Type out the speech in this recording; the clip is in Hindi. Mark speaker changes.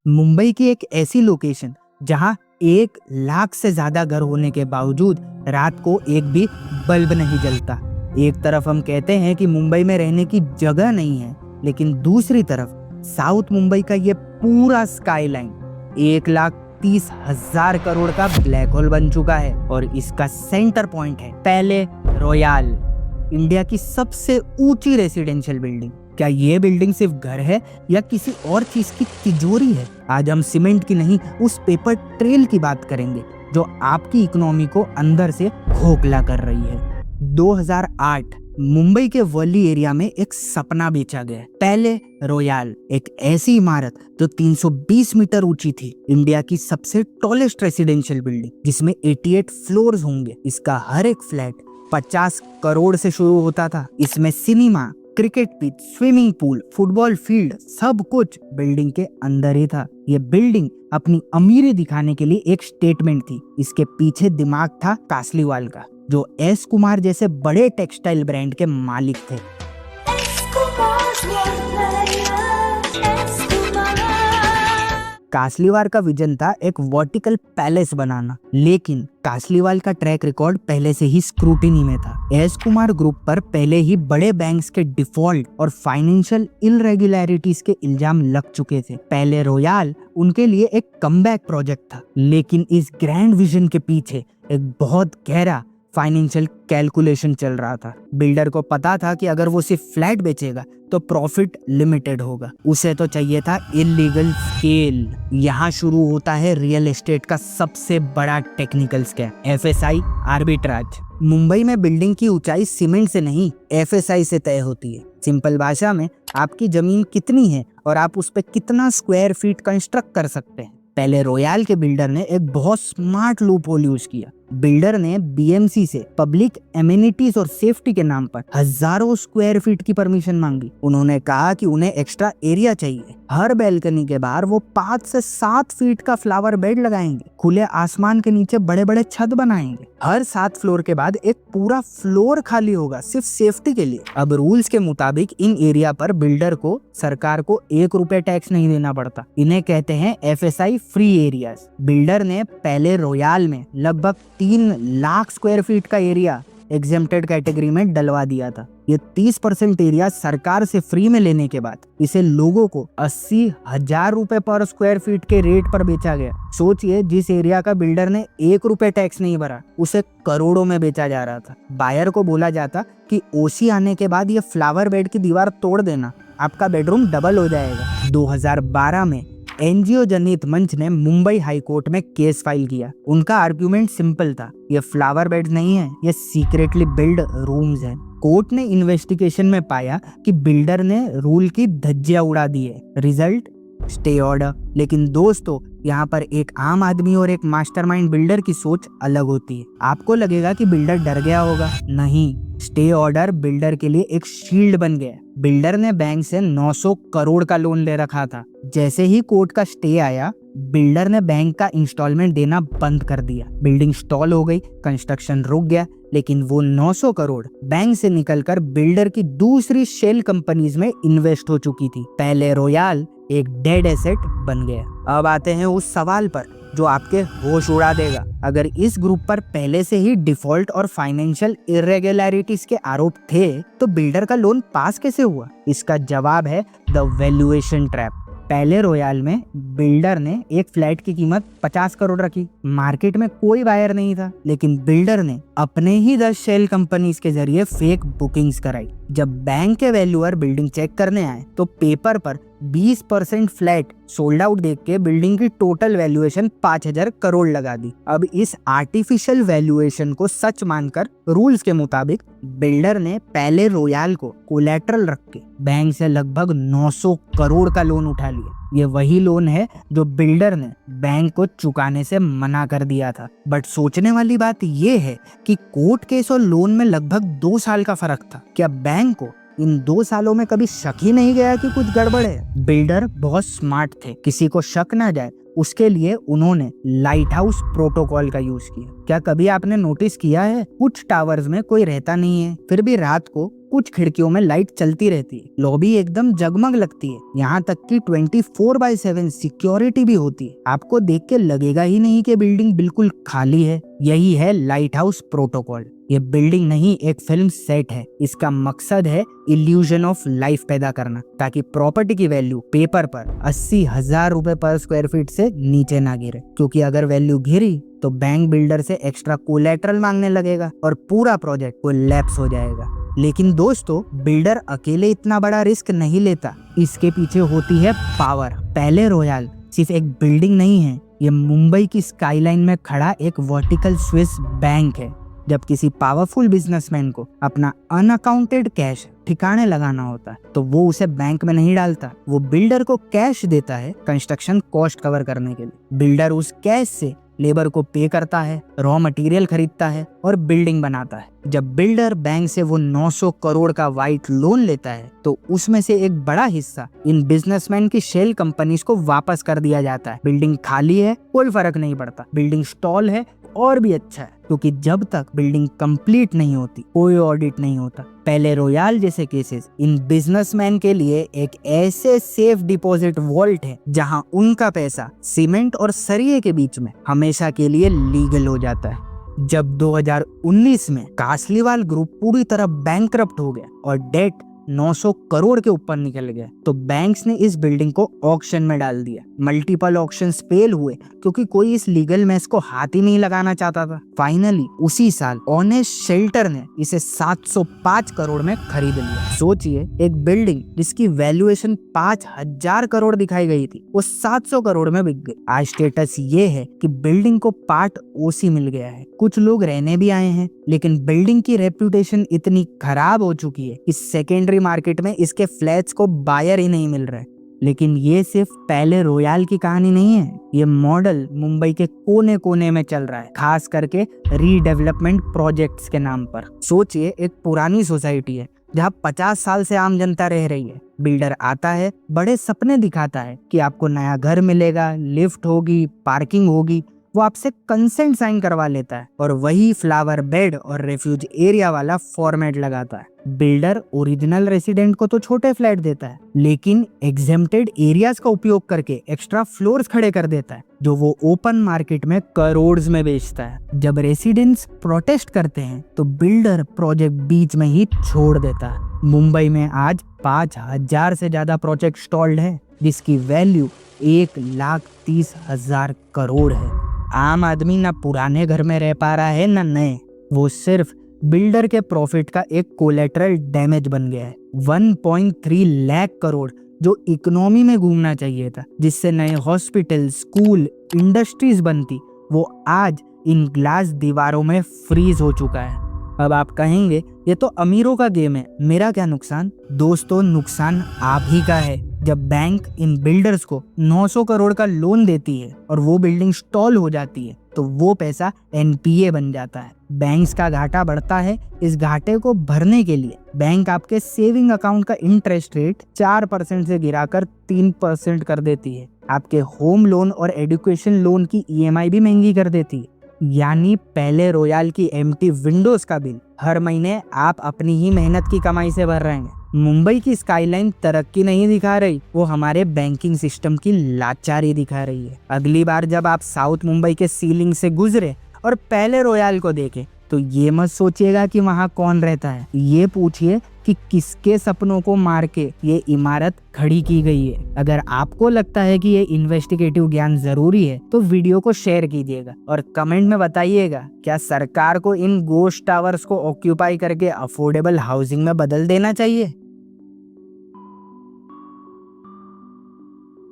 Speaker 1: मुंबई की एक ऐसी लोकेशन जहां 1 लाख से ज्यादा घर होने के बावजूद रात को एक भी बल्ब नहीं जलता। एक तरफ हम कहते हैं कि मुंबई में रहने की जगह नहीं है, लेकिन दूसरी तरफ साउथ मुंबई का ये पूरा स्काईलाइन 1,30,000 करोड़ का ब्लैक होल बन चुका है और इसका सेंटर पॉइंट है पहले रॉयल, इंडिया की सबसे ऊंची रेसिडेंशियल बिल्डिंग। क्या ये बिल्डिंग सिर्फ घर है या किसी और चीज की तिजोरी है? आज हम सीमेंट की नहीं, उस पेपर ट्रेल की बात करेंगे जो आपकी इकोनॉमी को अंदर से खोखला कर रही है। 2008 मुंबई के वर्ली एरिया में एक सपना बेचा गया। पहले रॉयल, एक ऐसी इमारत जो 320 मीटर ऊंची थी, इंडिया की सबसे टॉलेस्ट रेसिडेंशियल बिल्डिंग जिसमें 88 फ्लोर्स होंगे। इसका हर एक फ्लैट 50 करोड़ से शुरू होता था। इसमें cinema, cricket pitch, swimming pool, football field, सब कुछ बिल्डिंग के अंदर ही था। ये बिल्डिंग अपनी अमीरी दिखाने के लिए एक स्टेटमेंट थी। इसके पीछे दिमाग था कासलीवाल का, जो एस कुमार जैसे बड़े टेक्सटाइल ब्रांड के मालिक थे। कासलीवाल का विजन था एक वर्टिकल पैलेस बनाना, लेकिन कासलीवाल का ट्रैक रिकॉर्ड पहले से ही स्क्रूटिनी में था। एस कुमार ग्रुप पर पहले ही बड़े बैंक्स के डिफॉल्ट और फाइनेंशियल इलरेगुलरिटीज के इल्जाम लग चुके थे। पहले रॉयल उनके लिए एक कमबैक प्रोजेक्ट था, लेकिन इस ग्रैंड विजन के पीछे एक बहुत गहरा फाइनेंशियल कैलकुलेशन चल रहा था। बिल्डर को पता था कि अगर वो सिर्फ फ्लैट बेचेगा तो प्रॉफिट लिमिटेड होगा। उसे तो चाहिए था इलीगल स्केल। यहाँ शुरू होता है रियल एस्टेट का सबसे बड़ा technical scam, FSI arbitrage. Mumbai में बिल्डिंग की ऊंचाई सीमेंट से नहीं, एफएसआई से तय होती है। सिंपल भाषा में आपकी जमीन कितनी है और आप उस पर कितना स्क्वायर फीट कंस्ट्रक्ट कर सकते हैं। पहले रॉयल के बिल्डर ने एक बहुत स्मार्ट लूप होल यूज किया। बिल्डर ने बीएमसी से पब्लिक एमिनिटीज और सेफ्टी के नाम पर हजारों स्क्वायर फीट की परमिशन मांगी। उन्होंने कहा कि उन्हें एक्स्ट्रा एरिया चाहिए। हर बैल्कनी के बाहर वो 5 से 7 फीट का फ्लावर बेड लगाएंगे। खुले आसमान के नीचे बड़े बड़े छत बनाएंगे। हर 7 फ्लोर के बाद एक पूरा फ्लोर खाली होगा सिर्फ सेफ्टी के लिए। अब रूल्स के मुताबिक इन एरिया पर बिल्डर को, सरकार को 1 रुपए टैक्स नहीं देना पड़ता। इन्हें कहते हैं एफएसआई फ्री एरियाज। बिल्डर ने पहले रॉयल में लगभग 3 लाख स्क्वायर फीट का एरिया एग्जेम्प्टेड कैटेगरी में डलवा दिया था। ये 30% एरिया सरकार से फ्री में लेने के बाद इसे लोगों को 80,000 रुपए पर स्क्वायर फीट के रेट पर बेचा गया। सोचिए, जिस एरिया का बिल्डर ने 1 रुपए टैक्स नहीं भरा, उसे करोड़ों में बेचा जा रहा था। बायर को बोला जाता कि ओसी आने के बाद ये फ्लावर बेड की दीवार तोड़ देना, आपका बेडरूम डबल हो जाएगा। 2012 में एनजीओ जनहित मंच ने मुंबई हाई कोर्ट में केस फाइल किया। उनका आर्ग्यूमेंट सिंपल था, ये फ्लावर बेड्स नहीं है, ये सीक्रेटली बिल्ड रूम्स हैं। कोर्ट ने इन्वेस्टिगेशन में पाया कि बिल्डर ने रूल की धज्जियां उड़ा दी है। Result, stay order. लेकिन दोस्तों, यहाँ पर एक आम आदमी और एक मास्टरमाइंड बिल्डर की सोच अलग होती है। आपको लगेगा कि बिल्डर डर गया होगा, नहीं, स्टे ऑर्डर बिल्डर के लिए एक शील्ड बन गया। बिल्डर ने बैंक से 900 करोड़ का लोन ले रखा था। जैसे ही कोर्ट का स्टे आया, बिल्डर ने बैंक का इंस्टॉलमेंट देना बंद कर दिया। बिल्डिंग स्टॉल हो गई, कंस्ट्रक्शन रुक गया, लेकिन वो 900 करोड़ बैंक से निकलकर बिल्डर की दूसरी शेल कंपनीज में इन्वेस्ट हो चुकी थी। पहले रॉयल एक डेड एसेट बन गया। अब आते हैं उस सवाल पर जो आपके होश उड़ा देगा। अगर इस ग्रुप पर पहले से ही डिफॉल्ट और फाइनेंशियल इरेगुलरिटीज के आरोप थे, तो बिल्डर का लोन पास कैसे हुआ? इसका जवाब है द वैल्यूएशन ट्रैप। पहले रॉयल में बिल्डर ने एक फ्लैट की कीमत 50 करोड़ रखी। मार्केट में कोई बायर नहीं था, लेकिन बिल्डर ने अपने ही 10 शेल कंपनीज के जरिए फेक बुकिंग्स कराई। जब बैंक के वैल्यूअर बिल्डिंग चेक करने आए, तो पेपर पर 20% फ्लैट सोल्ड आउट देख के बिल्डिंग की टोटल वैल्यूएशन 5,000 करोड़ लगा दी। अब इस आर्टिफिशियल वैल्यूएशन को सच मानकर रूल्स के मुताबिक बिल्डर ने पहले रॉयल को कोलैटरल रख के बैंक से लगभग 900 करोड़ का लोन उठा लिया। ये वही लोन है जो बिल्डर ने बैंक को चुकाने से मना कर दिया था। बट सोचने वाली बात ये है कि कोर्ट केस और लोन में लगभग 2 साल का फर्क था। क्या बैंक को इन 2 सालों में कभी शक ही नहीं गया कि कुछ गड़बड़ है? बिल्डर बहुत स्मार्ट थे, किसी को शक ना जाए उसके लिए उन्होंने लाइट हाउस प्रोटोकॉल का यूज किया। क्या कभी आपने नोटिस किया है, कुछ टावर्स में कोई रहता नहीं है, फिर भी रात को कुछ खिड़कियों में लाइट चलती रहती है, लॉबी एकदम जगमग लगती है, यहाँ तक कि 24/7 सिक्योरिटी भी होती है। आपको देख के लगेगा ही नहीं कि बिल्डिंग बिल्कुल खाली है। यही है लाइट हाउस प्रोटोकॉल। ये बिल्डिंग नहीं, एक फिल्म सेट है। इसका मकसद है इल्यूजन ऑफ लाइफ पैदा करना, ताकि प्रॉपर्टी की वैल्यू पेपर पर 80,000 रुपए पर स्क्वायर फीट से नीचे ना गिरे, क्योंकि अगर वैल्यू गिरी तो बैंक बिल्डर से एक्स्ट्रा कोलैटरल मांगने लगेगा और पूरा प्रोजेक्ट कोलैप्स हो जाएगा। लेकिन दोस्तों, बिल्डर अकेले इतना बड़ा रिस्क नहीं लेता, इसके पीछे होती है पावर। पैले रॉयल सिर्फ एक बिल्डिंग नहीं है, ये मुंबई की स्काईलाइन में खड़ा एक वर्टिकल स्विस बैंक है। जब किसी पावरफुल बिजनेसमैन को अपना अनअकाउंटेड कैश ठिकाने लगाना होता है तो वो उसे बैंक में नहीं डालता, वो बिल्डर को कैश देता है कंस्ट्रक्शन कॉस्ट कवर करने के लिए। बिल्डर उस कैश से लेबर को पे करता है, रॉ मटेरियल खरीदता है और बिल्डिंग बनाता है। जब बिल्डर बैंक से वो 900 करोड़ का वाइट लोन लेता है तो उसमें से एक बड़ा हिस्सा इन बिजनेसमैन की शेल कंपनीज को वापस कर दिया जाता है। बिल्डिंग खाली है, कोई फर्क नहीं पड़ता, बिल्डिंग स्टॉल है और भी अच्छा है, क्योंकि जब तक बिल्डिंग कंप्लीट नहीं होती कोई ऑडिट नहीं होता। पैले रॉयल जैसे केसेस इन बिजनेसमैन के लिए एक ऐसे सेफ डिपॉजिट वॉल्ट है जहां उनका पैसा सीमेंट और सरिये के बीच में हमेशा के लिए लीगल हो जाता है। जब 2019 में कासलीवाल ग्रुप पूरी तरह बैंकरप्ट हो गया और डेट 900 करोड़ के ऊपर निकल गया तो बैंक्स ने इस बिल्डिंग को ऑक्शन में डाल दिया। मल्टीपल ऑक्शंस फेल हुए क्योंकि कोई इस लीगल मैस को हाथ ही नहीं लगाना चाहता था। फाइनली उसी साल ऑनेस्ट शेल्टर ने इसे 705 करोड़ में खरीद लिया। सोचिए, एक बिल्डिंग जिसकी वैल्यूएशन 5,000 करोड़ दिखाई गई थी वो 700 करोड़ में बिक गई। आज स्टेटस ये है कि बिल्डिंग को पार्ट ओसी मिल गया है। कुछ लोग रहने भी आए हैं, लेकिन बिल्डिंग की रेप्यूटेशन इतनी खराब हो चुकी है कि सेकेंडरी मार्केट में इसके फ्लैट्स को बायर ही नहीं मिल रहे। लेकिन ये सिर्फ पैले रॉयल की कहानी नहीं है, ये मॉडल मुंबई के कोने कोने में चल रहा है, खास करके रीडेवलपमेंट प्रोजेक्ट्स के नाम पर। सोचिए, एक पुरानी सोसाइटी है जहाँ 50 साल से आम जनता रह रही है। बिल्डर आता है, बड़े सपने दिखाता है कि आपको नया घर मिलेगा, लिफ्ट होगी, पार्किंग होगी। वो आपसे कंसेंट साइन करवा लेता है और वही फ्लावर बेड और रेफ्यूज एरिया वाला फॉर्मेट लगाता है। बिल्डर ओरिजिनल रेसिडेंट को तो छोटे फ्लैट देता है, लेकिन एग्जेम्प्टेड एरियाज का उपयोग करके एक्स्ट्रा फ्लोर्स खड़े कर देता है, जो वो ओपन मार्केट में करोड़ में बेचता है। जब रेसिडेंट्स प्रोटेस्ट करते हैं तो बिल्डर प्रोजेक्ट बीच में ही छोड़ देता है। मुंबई में आज 5,000 से ज्यादा प्रोजेक्ट स्टॉल्ड है, जिसकी वैल्यू 1,30,000 करोड़ है। आम आदमी ना पुराने घर में रह पा रहा है ना नए, वो सिर्फ बिल्डर के प्रॉफिट का एक कोलेटरल डैमेज बन गया है। 1.3 लाख करोड़ जो इकोनॉमी में घूमना चाहिए था, जिससे नए हॉस्पिटल, स्कूल, इंडस्ट्रीज बनती, वो आज इन ग्लास दीवारों में फ्रीज हो चुका है। अब आप कहेंगे ये तो अमीरों का गेम है, मेरा क्या नुकसान? दोस्तों, नुकसान आप ही का है। जब बैंक इन बिल्डर्स को 900 करोड़ का लोन देती है और वो बिल्डिंग स्टॉल हो जाती है तो वो पैसा एनपीए बन जाता है। बैंक्स का घाटा बढ़ता है। इस घाटे को भरने के लिए बैंक आपके सेविंग अकाउंट का इंटरेस्ट रेट 4% से गिराकर 3% कर देती है। आपके होम लोन और एजुकेशन लोन की ईएमआई भी महंगी कर देती है। यानी पैले रॉयल की एम्प्टी विंडोज का बिल हर महीने आप अपनी ही मेहनत की कमाई से भर रहे हैं। मुंबई की स्काईलाइन तरक्की नहीं दिखा रही, वो हमारे बैंकिंग सिस्टम की लाचारी दिखा रही है। अगली बार जब आप साउथ मुंबई के सीलिंग से गुजरे और पैले रॉयल को देखें तो ये मत सोचिएगा कि वहाँ कौन रहता है, ये पूछिए कि किसके सपनों को मार के ये इमारत खड़ी की गई है। अगर आपको लगता है कि ये इन्वेस्टिगेटिव ज्ञान जरूरी है तो वीडियो को शेयर कीजिएगा और कमेंट में बताइएगा, क्या सरकार को इन गोस्ट टावर्स को ऑक्यूपाई करके अफोर्डेबल हाउसिंग में बदल देना चाहिए?